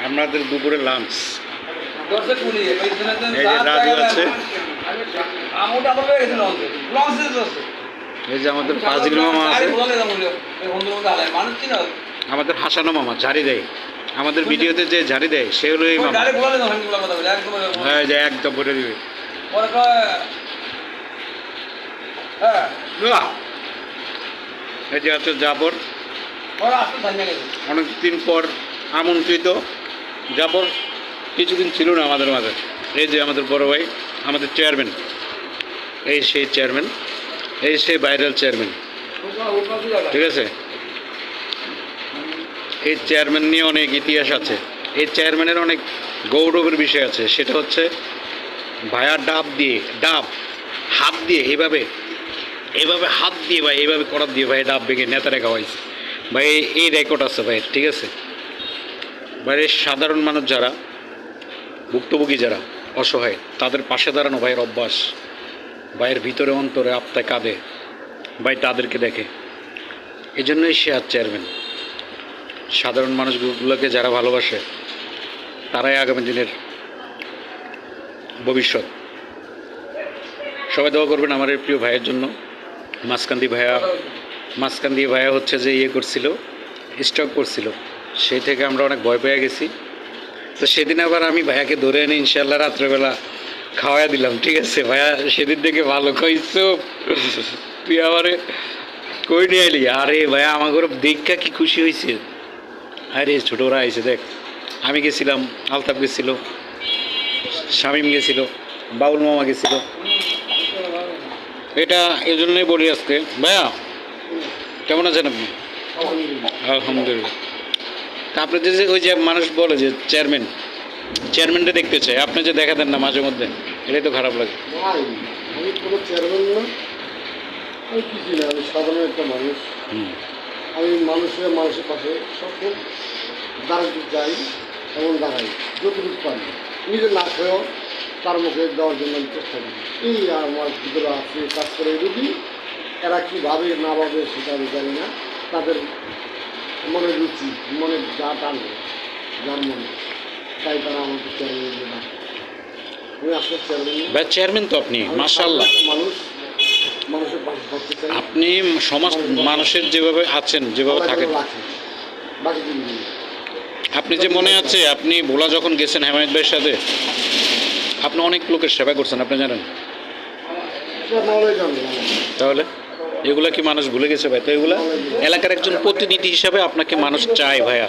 আমাদের দুপুরে লাঞ্চ। এই যে রাজু আছে, এই যে আমাদের ফাজিল মামা আছে, আমাদের হাসানো মামা ঝাড়ি দেয়, আমাদের ভিডিওতে যে ঝাড়ি দেয় সে হলো এই মামা। হ্যাঁ, যে একদম ভরে দিবে। এই যে আছে জাবর, অনেকদিন পর আমন্ত্রিত জাবর, কিছুদিন ছিল না আমাদের মাঝে। এই যে আমাদের বড় ভাই, আমাদের চেয়ারম্যান, এই সেই চেয়ারম্যান, এই সেই ভাইরাল চেয়ারম্যান, ঠিক আছে। এই চেয়ারম্যান নিয়ে অনেক ইতিহাস আছে, এই চেয়ারম্যানের অনেক গৌরবের বিষয় আছে। সেটা হচ্ছে ভাইয়া ডাব হাত দিয়ে এভাবে হাত দিয়ে ভাই এইভাবে করার দিয়ে ভাই ডাব ভেঙে নেতারে খাওয়াইছে ভাই। এই রেকর্ড আছে ভাই, ঠিক আছে। ভাই সাধারণ মানুষ যারা ভুক্তভোগী, যারা অসহায়, তাদের পাশে দাঁড়ানো ভাইয়ের অভ্যাস। ভাইয়ের ভিতরে অন্তরে আত্মায় কাঁদে ভাই তাদেরকে দেখে, এই জন্যই সে আর চেয়ারম্যান। সাধারণ মানুষগুলোকে যারা ভালোবাসে তারাই আগামী দিনের ভবিষ্যৎ। সবাই দোয়া করবেন আমার এই প্রিয় ভাইয়ের জন্য। মাঝখান দিয়ে ভাইয়া হচ্ছে যে করছিল, স্ট্রোক করছিল, সেই থেকে আমরা অনেক ভয় পেয়ে গেছি। তো সেদিন আবার আমি ভাইয়াকে ধরে এনে ইনশাল্লাহ রাত্রেবেলা খাওয়াই দিলাম, ঠিক আছে। ভাইয়া সেদিন থেকে ভালো খাইছো, তুই আমারে কই নিয়ে এলি। আরে ভাইয়া আমার ঘরে দেখা কি খুশি হয়েছে। আরে ছোটরা আইছে দেখ, আমি গেছিলাম, আলতাফ গেছিল, শামীম গেছিল, বাউল মামা গেছিল। এটা এই জন্যই বলি আজকে। ভাইয়া কেমন আছেন আপনি? আলহামদুলিল্লাহ। তা আপনি যে ওই যে মানুষ বলে যে চেয়ারম্যানটা দেখতে চাই, আপনি যে দেখা দেন না মাঝে মধ্যে, এটাই তো খারাপ লাগে। আমি কোনো চেয়ারম্যান না, আমি কিছু না, আমি সাধারণ একটা মানুষ। আমি মানুষের পাশে সবসময় দাঁড়াতে চাই এবং দাঁড়াই যতটুকু পারি। নিজে না খেয়েও তার মুখে দেওয়ার জন্য আমি চেষ্টা করি। এই আমার ভিতরে আছে কাজ করে যদি এরা কী ভাবে না ভাবে সেটা আমি জানি না। তাদের মনের রুচি, মনের যা টানবে, যার মনে, তাই তারা আমাকে চেয়ারম্যান না। আমি আসলে চেয়ারম্যান তো আপনি, মাশাআল্লাহ। মানুষের পাশে থাকতে চাই। আপনি সমাজ মানুষের যেভাবে আছেন, যেভাবে থাকেন, আপনি যে মনে আছে আপনি ভোলা যখন গেছেন হেমায়েত ভাইয়ের সাথে, আপনি অনেক লোকের সেবা করছেন, আপনি জানেন। তাহলে এগুলা কি মানুষ ভুলে গেছে ভাই? তো এগুলা এলাকার একজন প্রতিনিধি হিসাবে আপনাকে মানুষ চায় ভাইয়া।